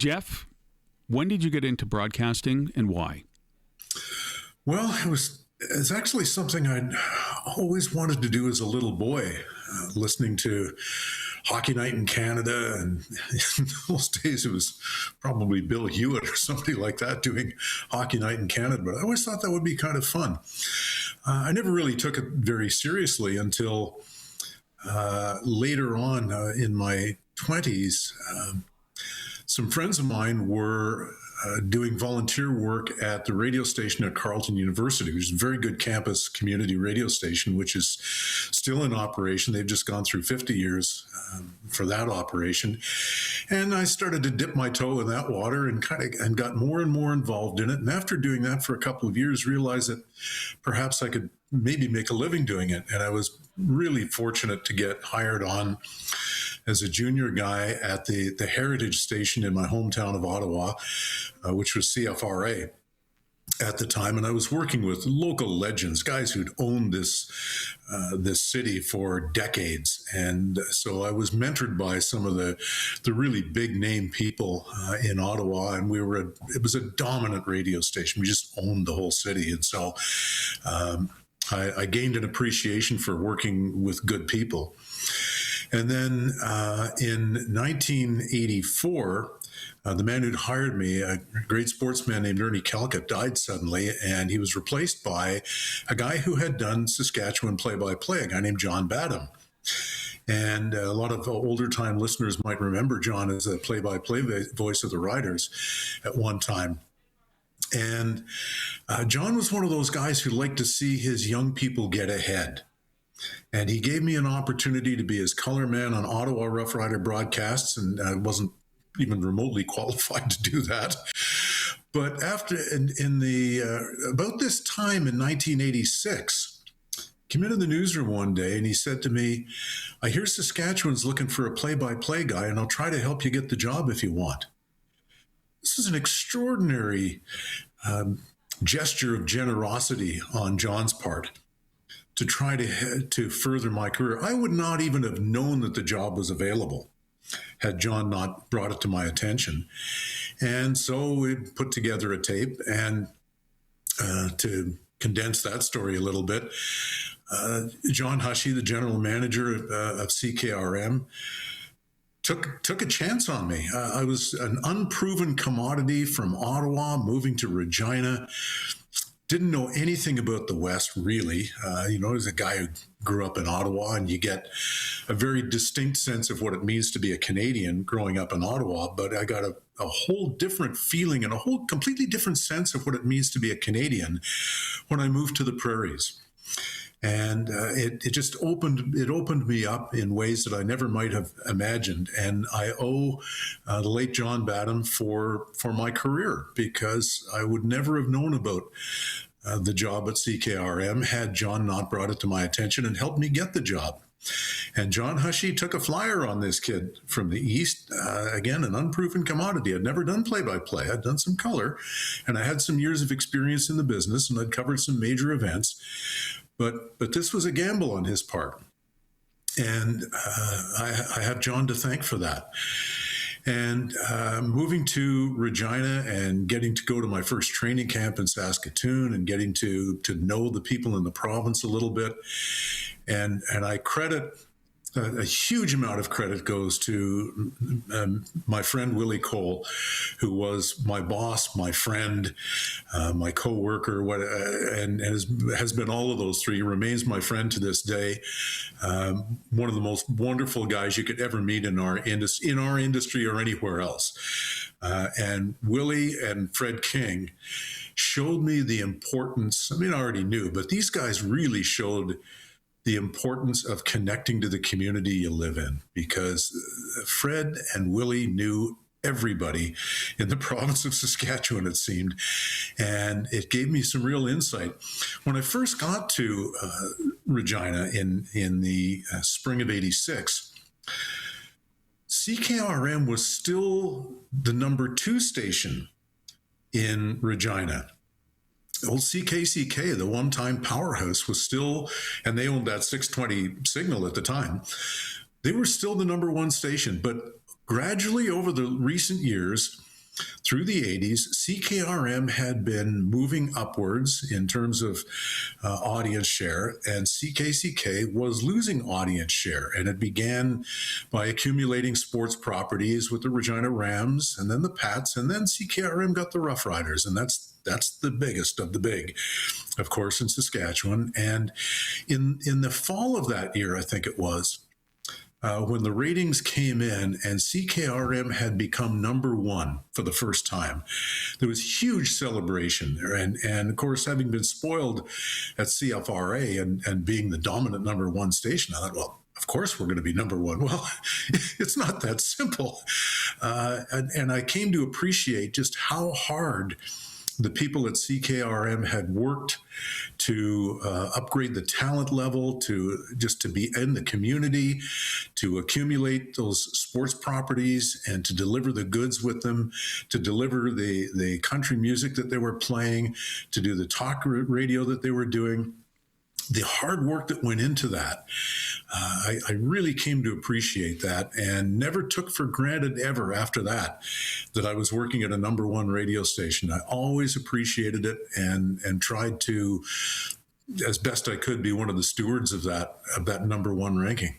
Geoff, when did you get into broadcasting and why? Well, it's actually something I'd always wanted to do as a little boy, listening to Hockey Night in Canada. And in those days, it was probably Bill Hewitt or somebody like that doing Hockey Night in Canada. But I always thought that would be kind of fun. I never really took it very seriously until later on in my 20s. Some friends of mine were doing volunteer work at the radio station at Carleton University, which is a very good campus community radio station, which is still in operation. They've just gone through 50 years for that operation. And I started to dip my toe in that water and got more and more involved in it. And after doing that for a couple of years, realized that perhaps I could maybe make a living doing it. And I was really fortunate to get hired on as a junior guy at the heritage station in my hometown of Ottawa, which was CFRA at the time. And I was working with local legends, guys who'd owned this city for decades. And so I was mentored by some of the really big name people in Ottawa. And it was a dominant radio station. We just owned the whole city. And so I gained an appreciation for working with good people. And then in 1984, the man who'd hired me, a great sportsman named Ernie Calcutt, died suddenly, and he was replaced by a guy who had done Saskatchewan play-by-play, a guy named John Badham. And a lot of older time listeners might remember John as a play-by-play voice of the Riders at one time. And John was one of those guys who liked to see his young people get ahead. And he gave me an opportunity to be his color man on Ottawa Roughrider broadcasts, and I wasn't even remotely qualified to do that. But after, about this time in 1986, came into the newsroom one day and he said to me, "I hear Saskatchewan's looking for a play-by-play guy, and I'll try to help you get the job if you want." This is an extraordinary gesture of generosity on John's part to try to further my career. I would not even have known that the job was available had John not brought it to my attention. And so we put together a tape, and to condense that story a little bit, John Hushey, the general manager of CKRM, took a chance on me. I was an unproven commodity from Ottawa, moving to Regina. Didn't know anything about the West, really. As a guy who grew up in Ottawa, and you get a very distinct sense of what it means to be a Canadian growing up in Ottawa. But I got a whole different feeling and a whole completely different sense of what it means to be a Canadian when I moved to the prairies. And it just opened me up in ways that I never might have imagined. And I owe the late John Badham for my career, because I would never have known about the job at CKRM had John not brought it to my attention and helped me get the job. And John Hushey took a flyer on this kid from the East, again, an unproven commodity. I'd never done play-by-play. I'd done some color, and I had some years of experience in the business, and I'd covered some major events. But this was a gamble on his part. And I have John to thank for that. And moving to Regina and getting to go to my first training camp in Saskatoon and getting to know the people in the province a little bit. And I credit, a huge amount of credit goes to my friend Willie Cole, who was my boss, my friend, my co-worker, and has been all of those three. He remains my friend to this day. One of the most wonderful guys you could ever meet in our industry or anywhere else. And Willie and Fred King showed me the importance. I already knew, but these guys really showed the importance of connecting to the community you live in, because Fred and Willie knew everybody in the province of Saskatchewan, it seemed, and it gave me some real insight. When I first got to Regina in the spring of '86, CKRM was still the number 2 station in Regina. Old CKCK, the one-time powerhouse, was still, and they owned that 620 signal at the time, they were still the number 1 station. But gradually over the recent years, through the 80s, CKRM had been moving upwards in terms of audience share, and CKCK was losing audience share. And it began by accumulating sports properties with the Regina Rams, and then the Pats, and then CKRM got the Roughriders, and that's the biggest of the big, of course, in Saskatchewan. And in the fall of that year, I think it was, when the ratings came in and CKRM had become number one for the first time, there was huge celebration there. And of course, having been spoiled at CFRA and being the dominant number one station, I thought, well, of course we're going to be number one. Well, it's not that simple. And I came to appreciate just how hard the people at CKRM had worked to upgrade the talent level, to be in the community, to accumulate those sports properties and to deliver the goods with them, to deliver the country music that they were playing, to do the talk radio that they were doing. The hard work that went into that, I really came to appreciate that, and never took for granted ever after that I was working at a number one radio station. I always appreciated it and tried to, as best I could, be one of the stewards of that number one ranking.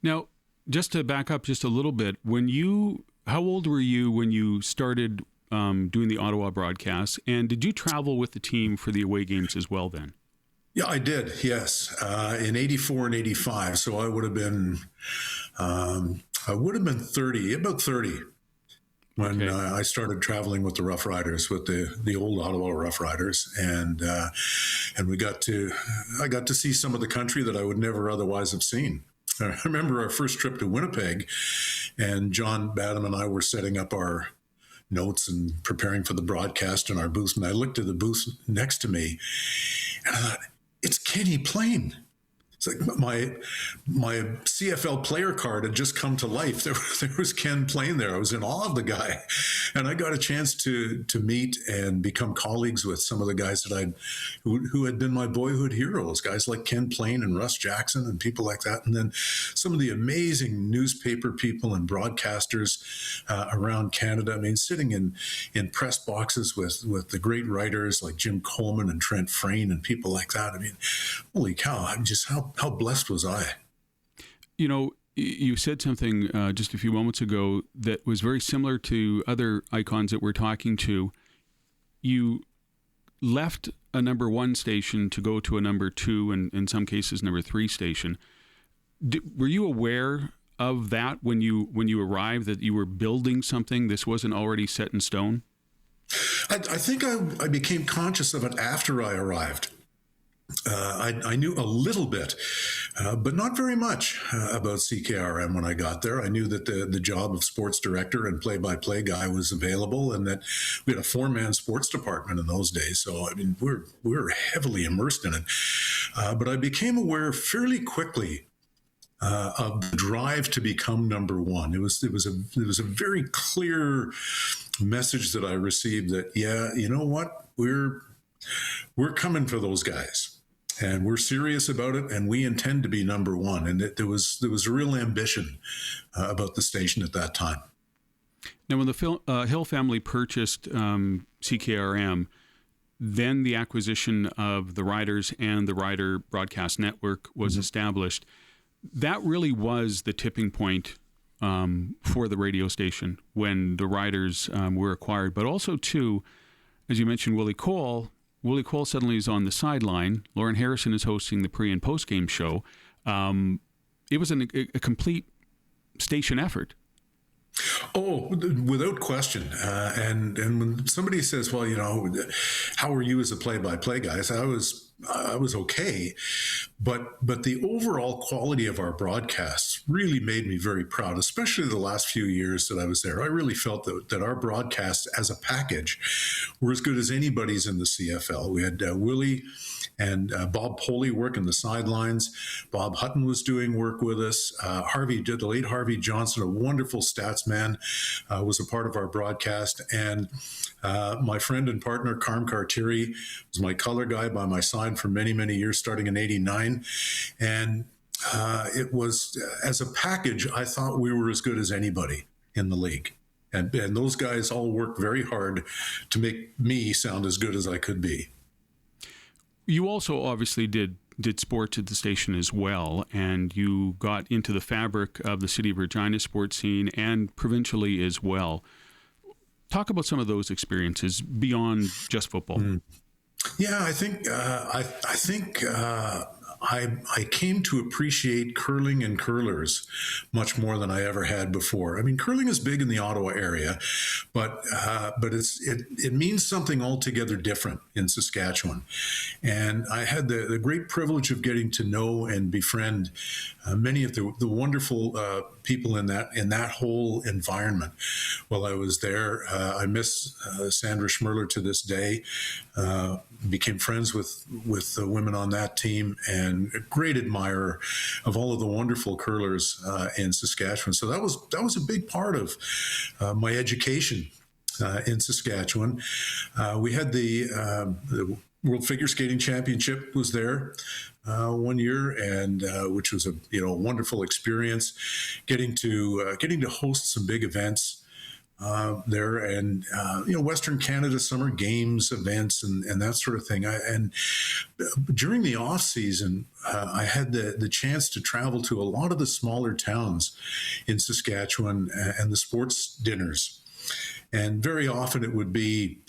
Now, just to back up just a little bit, how old were you when you started doing the Ottawa broadcasts, and did you travel with the team for the away games as well then? Yeah, I did. Yes, in '84 and '85. So I would have been 30, about 30, when I started traveling with the Roughriders, with the old Ottawa Roughriders, and I got to see some of the country that I would never otherwise have seen. I remember our first trip to Winnipeg, and John Badham and I were setting up our notes and preparing for the broadcast in our booth, and I looked at the booth next to me, and I thought, it's Kenny Plain. It's like my CFL player card had just come to life. There was Ken Plain there. I was in awe of the guy, and I got a chance to meet and become colleagues with some of the guys that who had been my boyhood heroes. Guys like Ken Plain and Russ Jackson and people like that, and then some of the amazing newspaper people and broadcasters around Canada. I mean, sitting in press boxes with the great writers like Jim Coleman and Trent Frayne and people like that. I mean, holy cow! I'm just how blessed was I? You know, you said something just a few moments ago that was very similar to other icons that we're talking to. You left a number one station to go to a number two, and in some cases number three station. Were you aware of that when you arrived, that you were building something? This wasn't already set in stone? I think I became conscious of it after I arrived. I knew a little bit, but not very much about CKRM when I got there. I knew that the job of sports director and play-by-play guy was available, and that we had a 4-man sports department in those days. So, I mean, we were heavily immersed in it. But I became aware fairly quickly of the drive to become number one. It was a very clear message that I received that, yeah, you know what, we're coming for those guys. And we're serious about it, and we intend to be number one. And there was a real ambition about the station at that time. Now, when the Hill family purchased CKRM, then the acquisition of the Riders and the Rider Broadcast Network was established. That really was the tipping point for the radio station when the Riders were acquired. But also, too, as you mentioned, Willie Cole suddenly is on the sideline. Lauren Harrison is hosting the pre- and post-game show. It was a complete station effort. Oh, without question. And when somebody says, well, you know, how were you as a play-by-play guy? I said, I was okay, but the overall quality of our broadcasts really made me very proud, especially the last few years that I was there. I really felt that our broadcasts as a package were as good as anybody's in the CFL. We had Willie and Bob Poley working the sidelines. Bob Hutton was doing work with us. The late Harvey Johnson, a wonderful stats man, was a part of our broadcast. And my friend and partner, Carm Cartieri, was my color guy by my side for many, many years, starting in '89. And it was, as a package, I thought we were as good as anybody in the league. And those guys all worked very hard to make me sound as good as I could be. You also obviously did sports at the station as well, and you got into the fabric of the City of Regina sports scene and provincially as well. Talk about some of those experiences beyond just football. Yeah, I think I came to appreciate curling and curlers much more than I ever had before. I mean, curling is big in the Ottawa area, but it means something altogether different in Saskatchewan. And I had the great privilege of getting to know and befriend many of the wonderful people in that whole environment while I was there. I miss Sandra Schmerler to this day. Became friends with the women on that team, and a great admirer of all of the wonderful curlers in Saskatchewan. So that was a big part of my education in Saskatchewan. We had the World Figure Skating Championship was there one year, and which was a wonderful experience. Getting to host some big events there, and Western Canada Summer Games events and that sort of thing. And during the off season, I had the chance to travel to a lot of the smaller towns in Saskatchewan and the sports dinners. And very often it would be,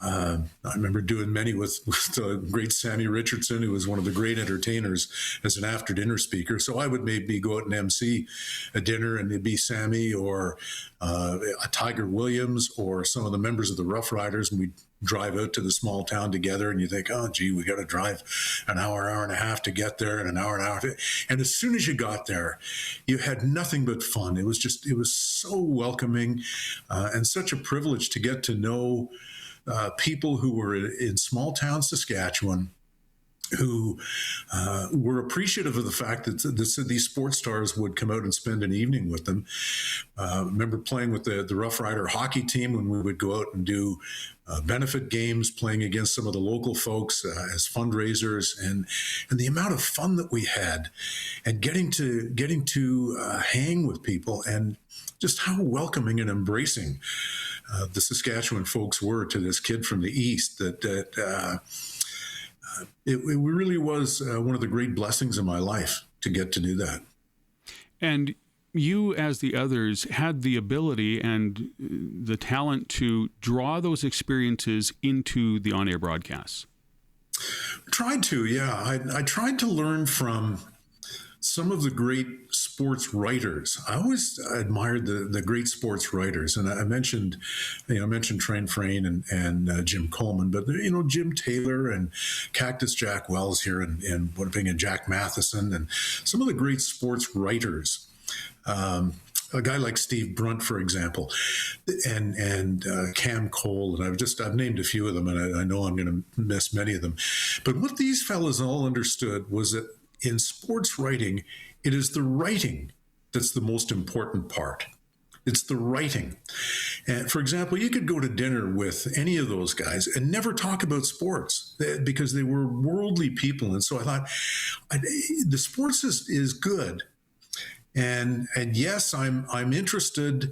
I remember doing many with the great Sammy Richardson, who was one of the great entertainers as an after-dinner speaker. So I would maybe go out and MC a dinner, and it'd be Sammy or a Tiger Williams or some of the members of the Roughriders, and we'd drive out to the small town together, and you think, oh, gee, we got to drive an hour and a half to get there, and an hour. And as soon as you got there, you had nothing but fun. It was so welcoming and such a privilege to get to know people who were in small town Saskatchewan, who were appreciative of the fact that these sports stars would come out and spend an evening with them. Remember playing with the Rough Rider hockey team when we would go out and do benefit games, playing against some of the local folks as fundraisers, and the amount of fun that we had, and getting to hang with people, and just how welcoming and embracing the Saskatchewan folks were to this kid from the East. It really was one of the great blessings of my life to get to do that. And you, as the others, had the ability and the talent to draw those experiences into the on-air broadcasts. Tried to, yeah. I tried to learn from some of the great sports writers. I always admired the great sports writers, and I mentioned Trent Frayne and Jim Coleman, but Jim Taylor and Cactus Jack Wells here in Winnipeg, and Jack Matheson, and some of the great sports writers. A guy like Steve Brunt, for example, and Cam Cole, and I've named a few of them, and I know I'm going to miss many of them. But what these fellas all understood was that in sports writing, it is the writing that's the most important part. It's the writing. And for example, you could go to dinner with any of those guys and never talk about sports because they were worldly people. And so I thought, the sports is good. And yes, I'm interested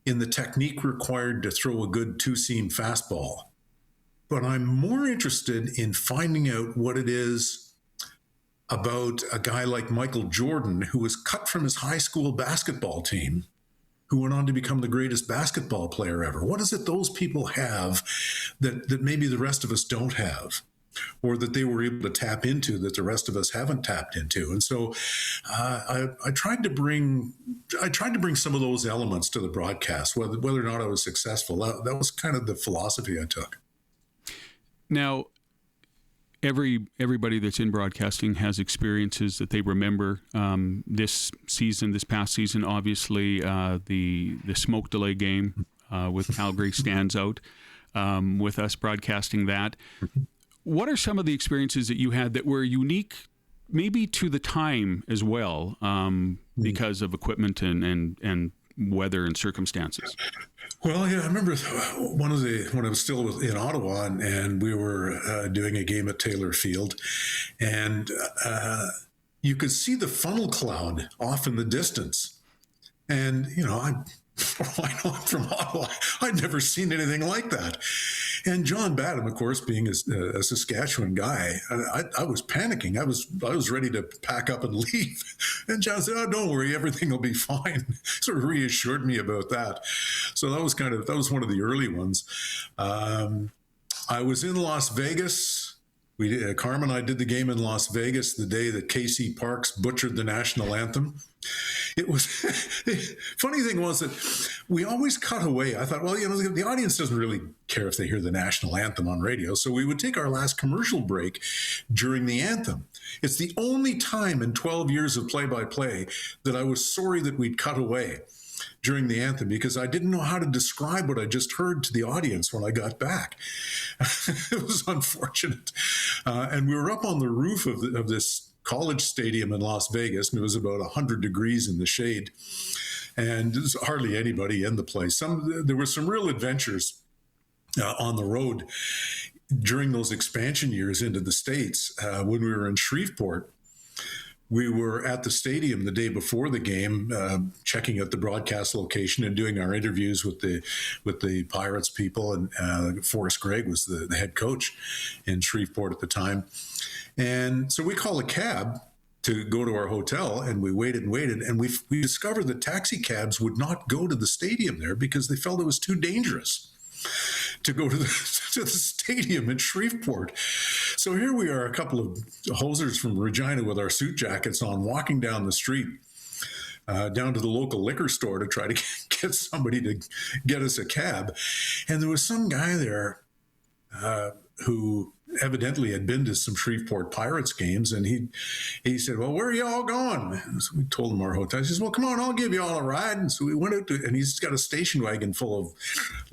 in the technique required to throw a good two-seam fastball, but I'm more interested in finding out what it is about a guy like Michael Jordan, who was cut from his high school basketball team, who went on to become the greatest basketball player ever. What is it those people have that maybe the rest of us don't have, or that they were able to tap into that the rest of us haven't tapped into? And so I tried to bring some of those elements to the broadcast, whether or not I was successful. That was kind of the philosophy I took. Now, everybody that's in broadcasting has experiences that they remember. This past season, obviously, the smoke delay game with Calgary stands out with us broadcasting that. What are some of the experiences that you had that were unique, maybe to the time as well, because of equipment and weather and circumstances? Well, yeah, I remember when I was still in Ottawa, and we were doing a game at Taylor Field, and you could see the funnel cloud off in the distance. And, Why not from Ottawa? I'd never seen anything like that. And John Badham, of course, being a Saskatchewan guy, I was panicking. I was ready to pack up and leave. And John said, "Oh, don't worry, everything will be fine." Sort of reassured me about that. So that was one of the early ones. I was in Las Vegas. Carm and I did the game in Las Vegas the day that KC Parks butchered the national anthem. It was funny thing was that we always cut away. I thought, well, the audience doesn't really care if they hear the national anthem on radio. So we would take our last commercial break during the anthem. It's the only time in 12 years of play-by-play that I was sorry that we'd cut away during the anthem, because I didn't know how to describe what I just heard to the audience when I got back. It was unfortunate. And we were up on the roof of this college stadium in Las Vegas, and it was about 100 degrees in the shade, and there's hardly anybody in the place. There were some real adventures on the road during those expansion years into the States. When we were in Shreveport, we were at the stadium the day before the game, checking out the broadcast location and doing our interviews with the Pirates people. And Forrest Gregg was the head coach in Shreveport at the time. And so we called a cab to go to our hotel, and we waited, and we discovered that taxi cabs would not go to the stadium there because they felt it was too dangerous to go to the stadium in Shreveport. So here we are, a couple of hosers from Regina with our suit jackets on, walking down the street, down to the local liquor store to try to get somebody to get us a cab. And there was some guy there who evidently had been to some Shreveport Pirates games, and he said, "Well, where are you all going?" And so we told him our hotel. He says, "Well, come on, I'll give you all a ride." And so we went out and he's got a station wagon full of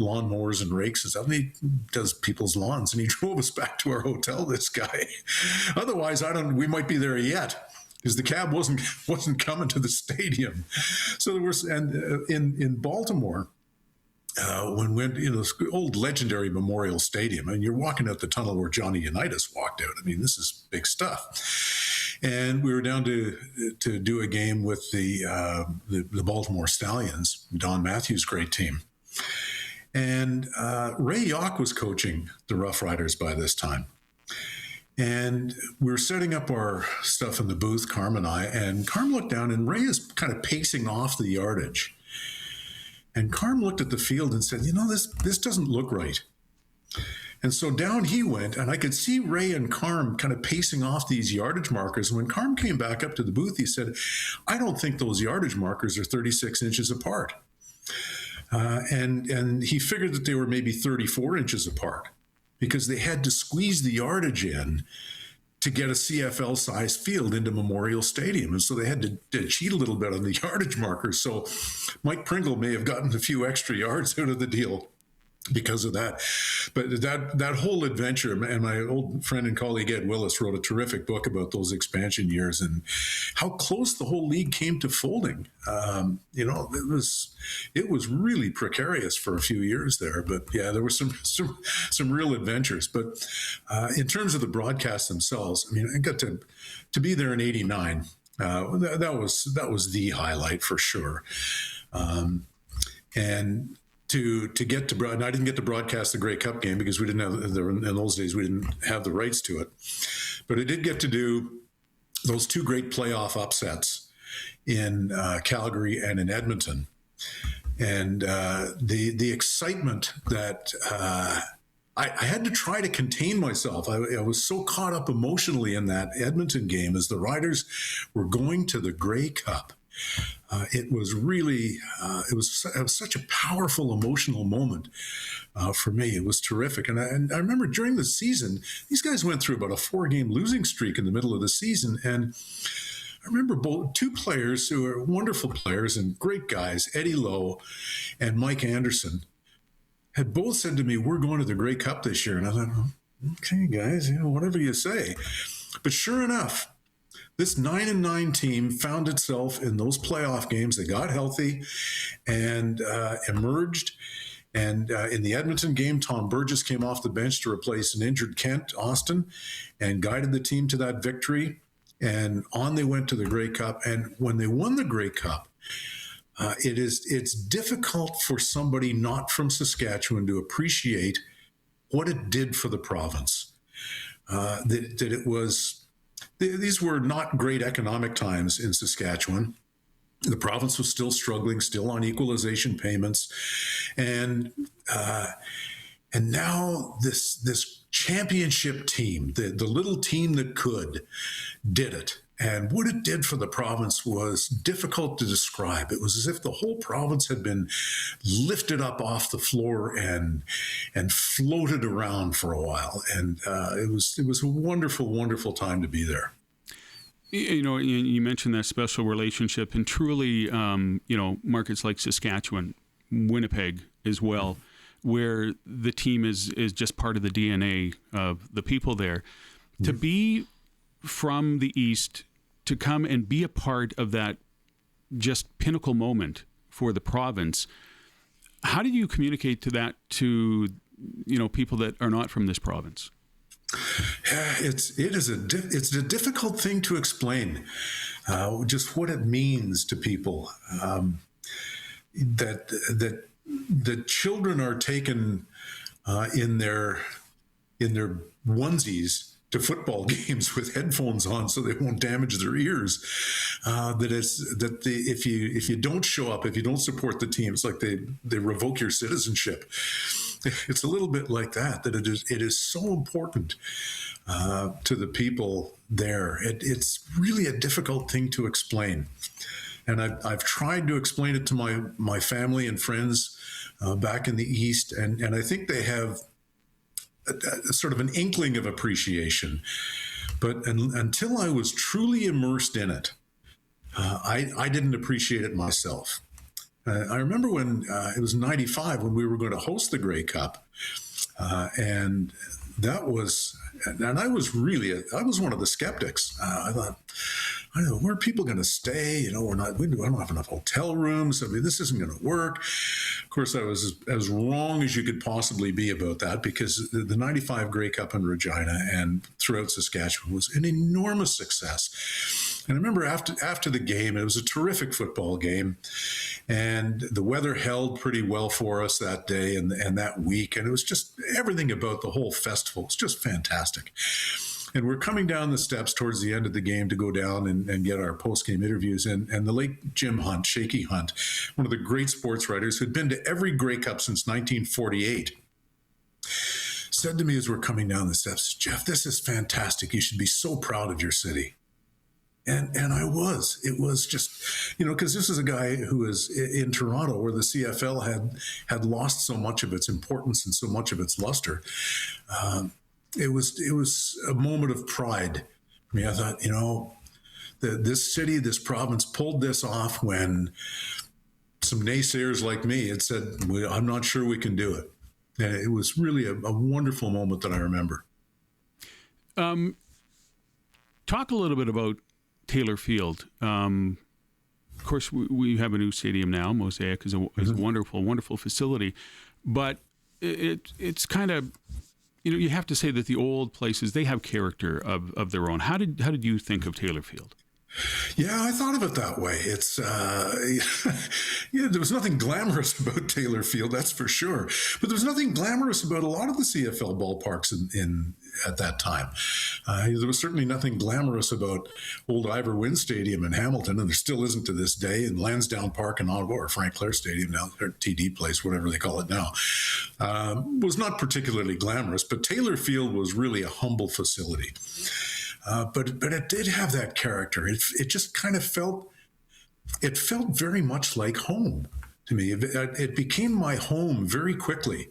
lawnmowers and rakes and stuff, and he does people's lawns, and he drove us back to our hotel, this guy. Otherwise, we might be there yet, because the cab wasn't coming to the stadium. So there was, and in Baltimore, when this old legendary Memorial Stadium, and you're walking out the tunnel where Johnny Unitas walked out. I mean, this is big stuff. And we were down to do a game with the Baltimore Stallions, Don Matthews' great team. And Ray Yauch was coaching the Roughriders by this time. And we were setting up our stuff in the booth, Carm and I, and Carm looked down, and Ray is kind of pacing off the yardage. And Carm looked at the field and said, this doesn't look right. And so down he went, and I could see Ray and Carm kind of pacing off these yardage markers. And when Carm came back up to the booth, he said, "I don't think those yardage markers are 36 inches apart." And he figured that they were maybe 34 inches apart, because they had to squeeze the yardage in to get a CFL-sized field into Memorial Stadium. And so they had to cheat a little bit on the yardage markers. So Mike Pringle may have gotten a few extra yards out of the deal because of that. But that whole adventure, and my old friend and colleague Ed Willis wrote a terrific book about those expansion years and how close the whole league came to folding. It was really precarious for a few years there. But yeah, there were some real adventures. But in terms of the broadcasts themselves, I mean, I got to be there in '89. That was the highlight for sure. And to get to, and I didn't get to broadcast the Grey Cup game because we didn't have, in those days, we didn't have the rights to it. But I did get to do those two great playoff upsets in Calgary and in Edmonton. And the excitement that I had to try to contain myself. I was so caught up emotionally in that Edmonton game as the Riders were going to the Grey Cup. It was really, it was such a powerful emotional moment for me. It was terrific. And I remember during the season, these guys went through about a 4-game losing streak in the middle of the season. And I remember two players who are wonderful players and great guys, Eddie Lowe and Mike Anderson, had both said to me, "We're going to the Grey Cup this year." And I thought, okay, guys, whatever you say. But sure enough, this 9-9 team found itself in those playoff games. They got healthy and emerged. And in the Edmonton game, Tom Burgess came off the bench to replace an injured Kent Austin and guided the team to that victory. And on they went to the Grey Cup. And when they won the Grey Cup, it's difficult for somebody not from Saskatchewan to appreciate what it did for the province. That it was, these were not great economic times in Saskatchewan. The province was still struggling, still on equalization payments, and now this championship team, the little team that could, did it. And what it did for the province was difficult to describe. It was as if the whole province had been lifted up off the floor and floated around for a while. And it was a wonderful, wonderful time to be there. You know, you mentioned that special relationship, and truly, markets like Saskatchewan, Winnipeg as well, where the team is just part of the DNA of the people there. Mm-hmm. To be from the East, to come and be a part of that just pinnacle moment for the province, how do you communicate to people that are not from this province? It's a difficult thing to explain, just what it means to people, that the children are taken in their onesies to football games with headphones on so they won't damage their ears. If you don't show up, if you don't support the team, it's like they revoke your citizenship. It's a little bit like that it is so important to the people there. It's really a difficult thing to explain. And I've tried to explain it to my family and friends back in the East, and I think they have a sort of an inkling of appreciation. But until I was truly immersed in it, I didn't appreciate it myself. I remember when it was 95 when we were going to host the Grey Cup. And I was one of the skeptics. I thought, I don't know, where are people going to stay? We don't have enough hotel rooms. I mean, this isn't going to work. Of course, I was as wrong as you could possibly be about that, because the 95 Grey Cup in Regina and throughout Saskatchewan was an enormous success. And I remember after the game, it was a terrific football game, and the weather held pretty well for us that day and that week. And it was just everything about the whole festival was just fantastic. And we're coming down the steps towards the end of the game to go down and get our post-game interviews. And the late Jim Hunt, Shaky Hunt, one of the great sports writers who'd been to every Grey Cup since 1948, said to me as we're coming down the steps, "Geoff, this is fantastic. You should be so proud of your city." And I was. It was just, because this is a guy who is in Toronto, where the CFL had lost so much of its importance and so much of its luster. It was a moment of pride for me. I thought, this city, this province pulled this off when some naysayers like me had said, "I'm not sure we can do it." And it was really a wonderful moment that I remember. Talk a little bit about Taylor Field. Of course, we have a new stadium now. Mosaic is a wonderful, wonderful facility, but it's kind of, you have to say that the old places, they have character of their own. How did you think of Taylor Field? Yeah, I thought of it that way. It's there was nothing glamorous about Taylor Field, that's for sure. But there was nothing glamorous about a lot of the CFL ballparks at that time. There was certainly nothing glamorous about old Ivor Wynne Stadium in Hamilton, and there still isn't to this day. And Lansdowne Park in Ottawa, or Frank Clair Stadium now, or TD Place, whatever they call it now, was not particularly glamorous. But Taylor Field was really a humble facility. But it did have that character. It just kind of felt very much like home to me. It became my home very quickly,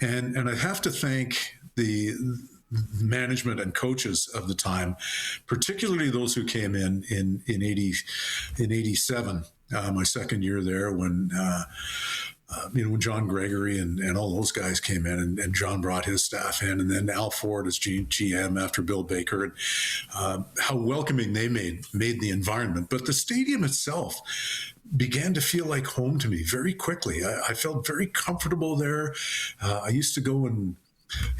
and I have to thank the management and coaches of the time, particularly those who came in 87, my second year there, when John Gregory and all those guys came in, and John brought his staff in, and then Al Ford as GM after Bill Baker, and how welcoming they made the environment. But the stadium itself began to feel like home to me very quickly. I felt very comfortable there. I used to go and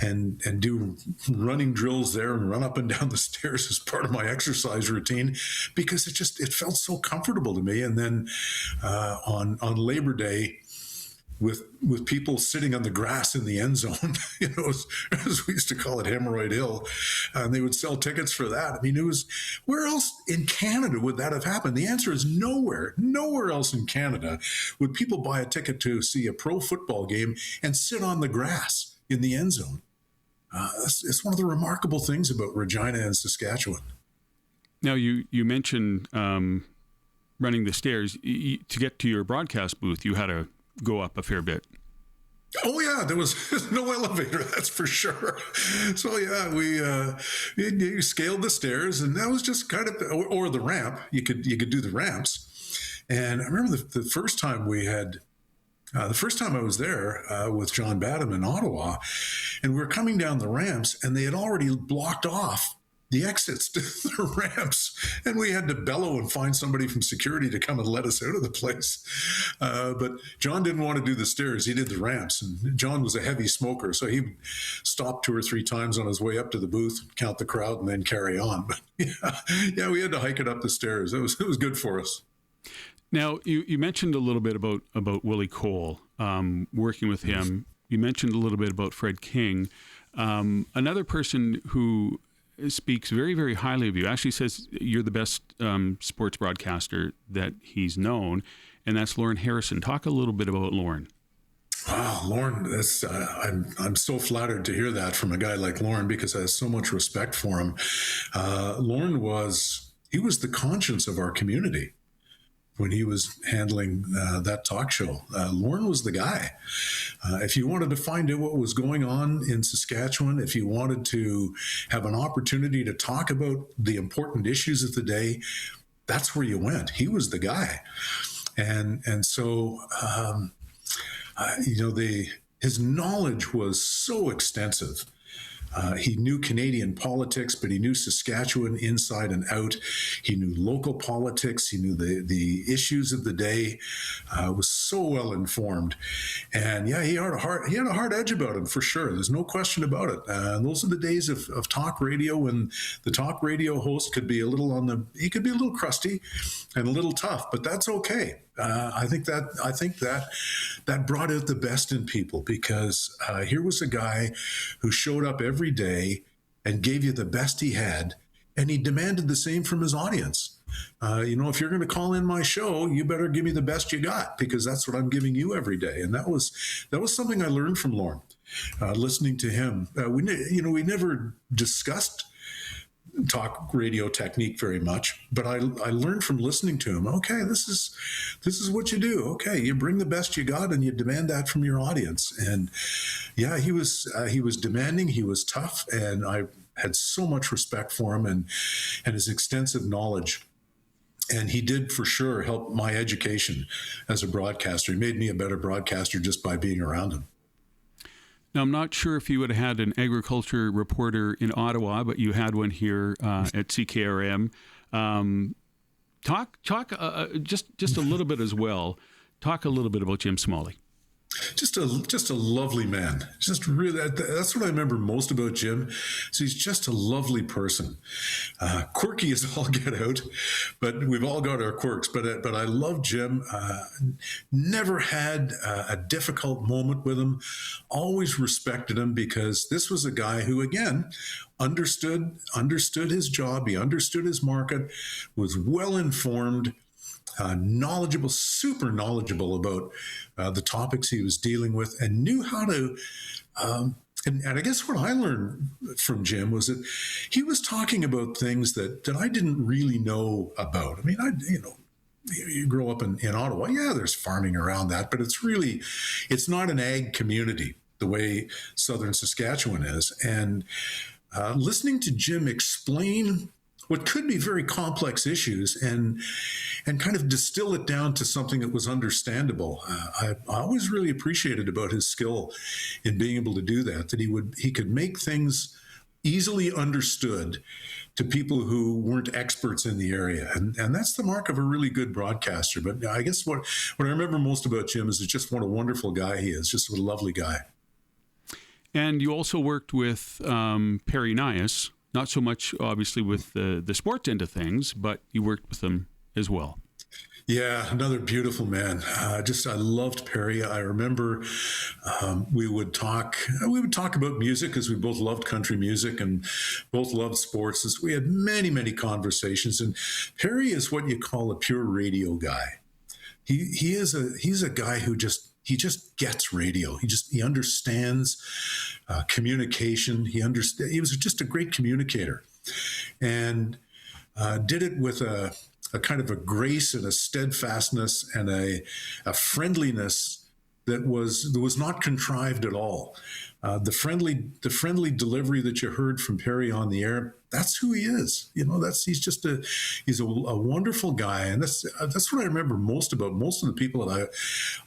and do running drills there and run up and down the stairs as part of my exercise routine, because it felt so comfortable to me. And then on Labor Day, with people sitting on the grass in the end zone, as we used to call it, Hemorrhoid Hill, and they would sell tickets for that. I mean, it was, where else in Canada would that have happened? The answer is nowhere. Nowhere else in Canada would people buy a ticket to see a pro football game and sit on the grass in the end zone. It's one of the remarkable things about Regina and Saskatchewan. Now, you mentioned running the stairs. To get to your broadcast booth, you had to go up a fair bit. Oh yeah, there was no elevator, that's for sure. So yeah, you scaled the stairs, and that was just kind of, or the ramp. You could do the ramps. And I remember the first time I was there with John Badham in Ottawa, and we were coming down the ramps, and they had already blocked off the exits to the ramps, and we had to bellow and find somebody from security to come and let us out of the place. But John didn't want to do the stairs. He did the ramps, and John was a heavy smoker, so he stopped 2 or 3 times on his way up to the booth, count the crowd, and then carry on. But yeah, we had to hike it up the stairs. It was good for us. Now, you mentioned a little bit about Willie Cole, working with him. You mentioned a little bit about Fred King. Another person who speaks very, very highly of you, actually says you're the best sports broadcaster that he's known, and that's Lauren Harrison. Talk a little bit about Lauren. Wow, Lauren, that's I'm so flattered to hear that from a guy like Lauren, because I have so much respect for him. Lauren was the conscience of our community when he was handling that talk show. Lauren was the guy. If you wanted to find out what was going on in Saskatchewan, if you wanted to have an opportunity to talk about the important issues of the day, that's where you went. He was the guy. And so, his knowledge was so extensive. He knew Canadian politics, but he knew Saskatchewan inside and out. He knew local politics. He knew the issues of the day. Was so well informed, and yeah, he had a hard edge about him for sure. There's no question about it. Those are the days of talk radio, when the talk radio host could be a little crusty and a little tough, but that's okay. I think that brought out the best in people, because here was a guy who showed up every day and gave you the best he had, and he demanded the same from his audience. If you're going to call in my show, you better give me the best you got, because that's what I'm giving you every day. And that was something I learned from Lauren, listening to him. We never discussed talk radio technique very much, but I learned from listening to him. Okay, this is what you do. Okay, you bring the best you got, and you demand that from your audience. And yeah, he was demanding. He was tough, and I had so much respect for him and his extensive knowledge. And he did for sure help my education as a broadcaster. He made me a better broadcaster just by being around him. Now, I'm not sure if you would have had an agriculture reporter in Ottawa, but you had one here at CKRM. Talk just a little bit as well. Talk a little bit about Jim Smalley. Just a lovely man. Just really, that's what I remember most about Jim. So he's just a lovely person. Quirky as all get out, but we've all got our quirks. But I love Jim. Never had a difficult moment with him. Always respected him, because this was a guy who, again, understood his job. He understood his market. Was well informed. Knowledgeable, super knowledgeable about the topics he was dealing with, and knew how to. And I guess what I learned from Jim was that he was talking about things that I didn't really know about. I mean, you grow up in Ottawa, yeah, there's farming around that, but it's not an ag community the way southern Saskatchewan is. And listening to Jim explain what could be very complex issues and kind of distill it down to something that was understandable. I always really appreciated about his skill in being able to do that he could make things easily understood to people who weren't experts in the area. And that's the mark of a really good broadcaster. But I guess what I remember most about Jim is just what a wonderful guy he is, just a lovely guy. And you also worked with Perry Nias, not so much obviously with the sports end of things, but you worked with him as well. Yeah, another beautiful man. I loved Perry. I remember we would talk about music because we both loved country music and both loved sports. We had many, many conversations. And Perry is what you call a pure radio guy. He's a guy who just gets radio. He understands communication. He was just a great communicator, and did it with a kind of a grace and a steadfastness and a friendliness that was not contrived at all. The friendly delivery that you heard from Perry on the air, that's who he is. He's a wonderful guy, and that's what I remember most about most of the people that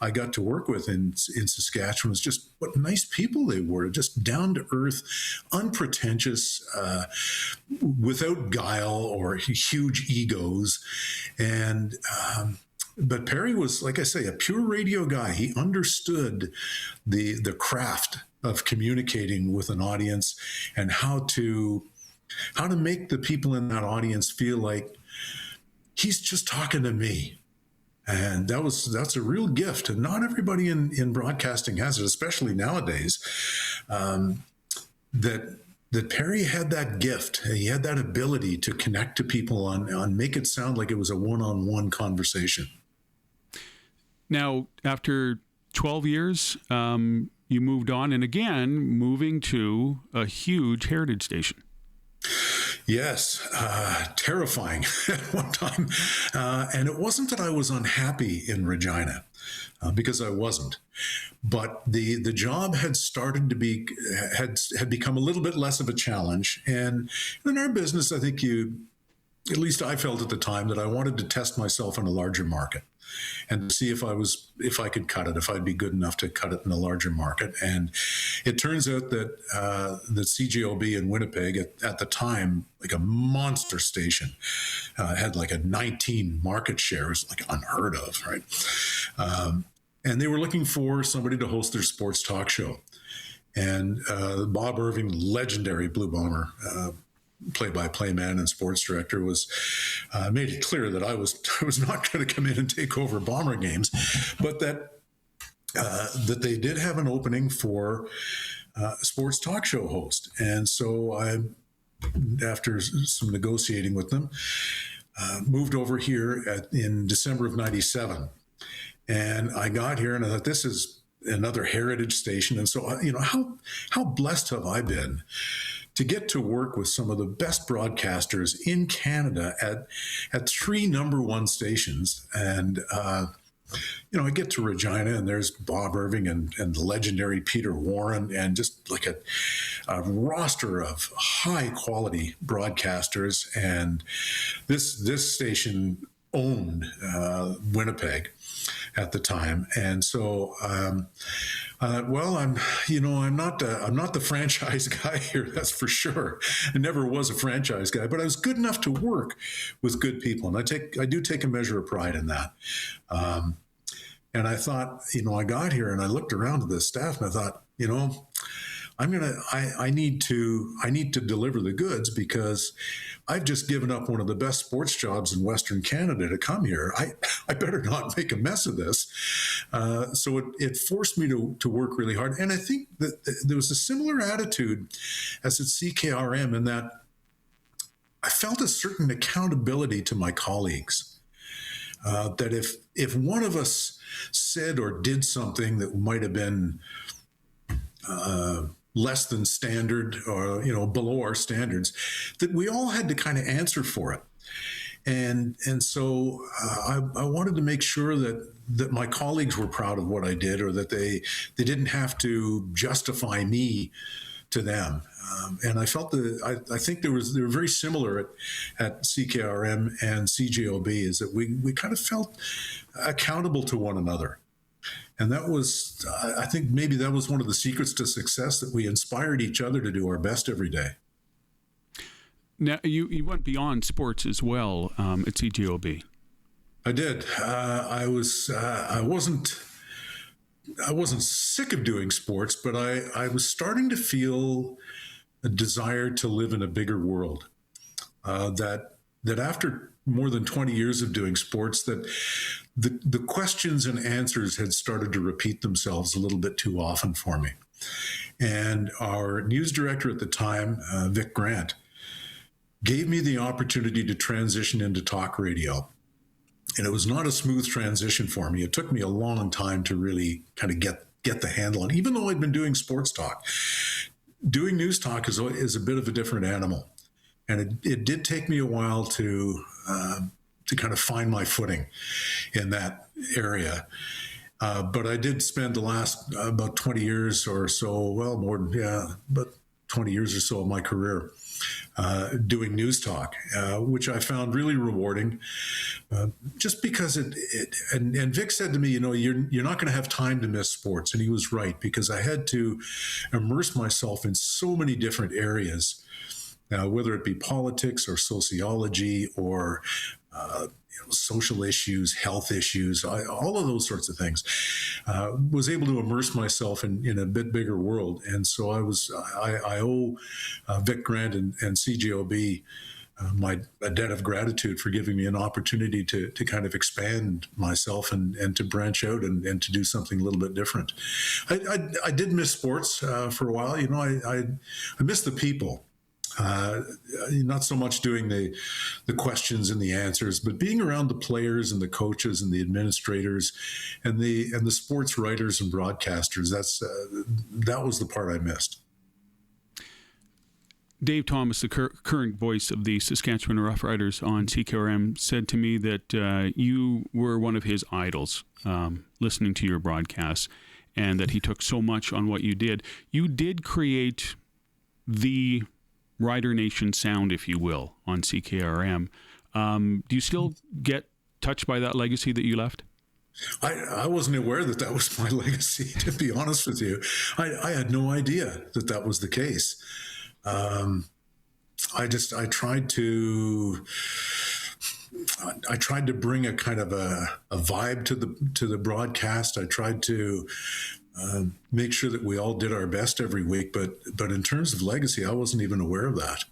I got to work with in Saskatchewan was just what nice people they were, just down to earth, unpretentious, without guile or huge egos, and. But Perry was, like I say, a pure radio guy. He understood the craft of communicating with an audience and how to make the people in that audience feel like he's just talking to me. And that's a real gift. And not everybody in broadcasting has it, especially nowadays. That Perry had that gift. He had that ability to connect to people on make it sound like it was a one-on-one conversation. Now, after 12 years, you moved on, and again, moving to a huge heritage station. Yes, terrifying at one time. And it wasn't that I was unhappy in Regina, because I wasn't. But the job had started to had become a little bit less of a challenge. And in our business, I think at least I felt at the time that I wanted to test myself in a larger market and see if I could cut it, if I'd be good enough to cut it in a larger market. And it turns out that the CJOB in Winnipeg at the time, like a monster station, had like a 19 market share. It was like unheard of, right? And they were looking for somebody to host their sports talk show. And Bob Irving, legendary Blue Bomber, play-by-play man and sports director, made it clear that I was not going to come in and take over Bomber games, but that they did have an opening for a sports talk show host. And so I, after some negotiating with them, moved over here in December of '97. And I got here and I thought, this is another heritage station. And so, how blessed have I been to get to work with some of the best broadcasters in Canada at 3 number one stations. And, I get to Regina and there's Bob Irving and the legendary Peter Warren and just like a roster of high quality broadcasters. And this station owned Winnipeg at the time. And so, I'm not the franchise guy here, that's for sure. I never was a franchise guy, but I was good enough to work with good people. And I do take a measure of pride in that. And I thought, I got here and I looked around at the staff and I thought, I need to deliver the goods because I've just given up one of the best sports jobs in Western Canada to come here. I better not make a mess of this. So it forced me to work really hard. And I think that there was a similar attitude as at CKRM in that I felt a certain accountability to my colleagues. That if one of us said or did something that might have been less than standard or below our standards, that we all had to kind of answer for it. And so I wanted to make sure that my colleagues were proud of what I did, or that they didn't have to justify me to them. And I felt I think they were very similar at CKRM and CJOB, is that we kind of felt accountable to one another. And that was, I think maybe that was one of the secrets to success, that we inspired each other to do our best every day. Now, you went beyond sports as well at CJOB. I did. I wasn't I wasn't sick of doing sports, but I was starting to feel a desire to live in a bigger world. That after more than 20 years of doing sports, that the questions and answers had started to repeat themselves a little bit too often for me. And our news director at the time, Vic Grant, gave me the opportunity to transition into talk radio. And it was not a smooth transition for me. It took me a long time to really kind of get the handle on. Even though I'd been doing sports talk, doing news talk is a bit of a different animal. And it did take me a while to kind of find my footing in that area. But I did spend the last about 20 years or so, well, more than, about 20 years or so of my career doing news talk, which I found really rewarding, just because and Vic said to me, you're not going to have time to miss sports. And he was right, because I had to immerse myself in so many different areas, whether it be politics or sociology or social issues, health issues, all of those sorts of things. Was able to immerse myself in a bit bigger world, and so I owe Vic Grant and CJOB a debt of gratitude for giving me an opportunity to kind of expand myself and to branch out and to do something a little bit different. I did miss sports for a while. I miss the people. Not so much doing the questions and the answers, but being around the players and the coaches and the administrators and the sports writers and broadcasters. That was the part I missed. Dave Thomas, the current voice of the Saskatchewan Roughriders on CKRM, said to me that you were one of his idols, listening to your broadcasts, and that he took so much on what you did. You did create the Rider Nation sound, if you will, on CKRM. Do you still get touched by that legacy that you left? I wasn't aware that was my legacy, to be honest with you. I had no idea that was the case. I tried to bring a kind of a vibe to the broadcast. I tried to make sure that we all did our best every week, but in terms of legacy, I wasn't even aware of that.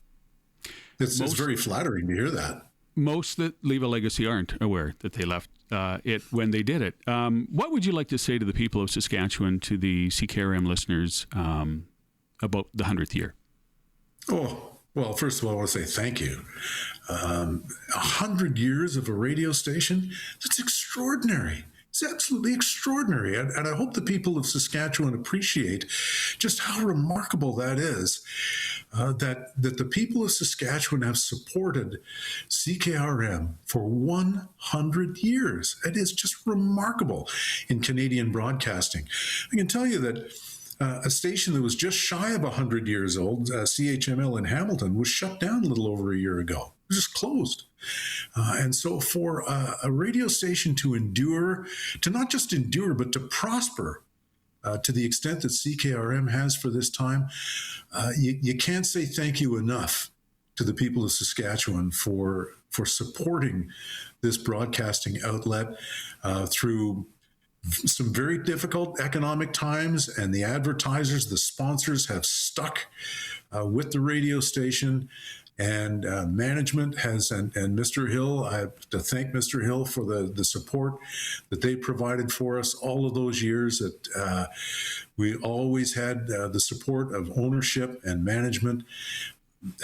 It's very flattering to hear that. Most that leave a legacy aren't aware that they left it when they did it. What would you like to say to the people of Saskatchewan, to the CKRM listeners, about the 100th year? Oh, well, first of all, I want to say thank you. 100 years of a radio station, that's extraordinary. It's absolutely extraordinary. And I hope the people of Saskatchewan appreciate just how remarkable that is, that the people of Saskatchewan have supported CKRM for 100 years. It is just remarkable in Canadian broadcasting. I can tell you that a station that was just shy of 100 years old, CHML in Hamilton, was shut down a little over a year ago. It was just closed. And so for a radio station to endure, to not just endure, but to prosper to the extent that CKRM has for this time, you can't say thank you enough to the people of Saskatchewan for supporting this broadcasting outlet through some very difficult economic times, and the advertisers, the sponsors, have stuck with the radio station, and management has, and Mr. Hill, I have to thank Mr. Hill for the support that they provided for us all of those years. That we always had the support of ownership and management,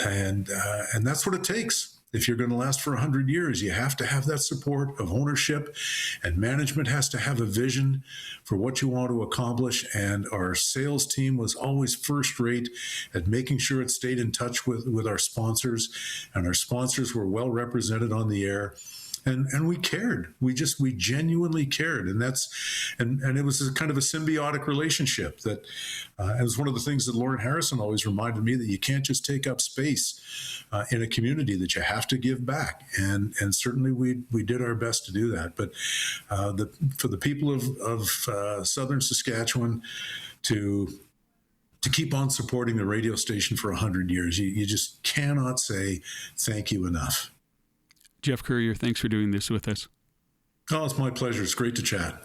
and that's what it takes. If you're going to last for 100 years, you have to have that support of ownership, and management has to have a vision for what you want to accomplish. And our sales team was always first rate at making sure it stayed in touch with our sponsors, and our sponsors were well represented on the air. And we cared. We genuinely cared, and it was a kind of a symbiotic relationship. That it was one of the things that Lauren Harrison always reminded me, that you can't just take up space in a community, that you have to give back, and certainly we did our best to do that. But for the people of southern Saskatchewan to keep on supporting the radio station for 100 years, you just cannot say thank you enough. Geoff Currier, thanks for doing this with us. Oh, it's my pleasure. It's great to chat.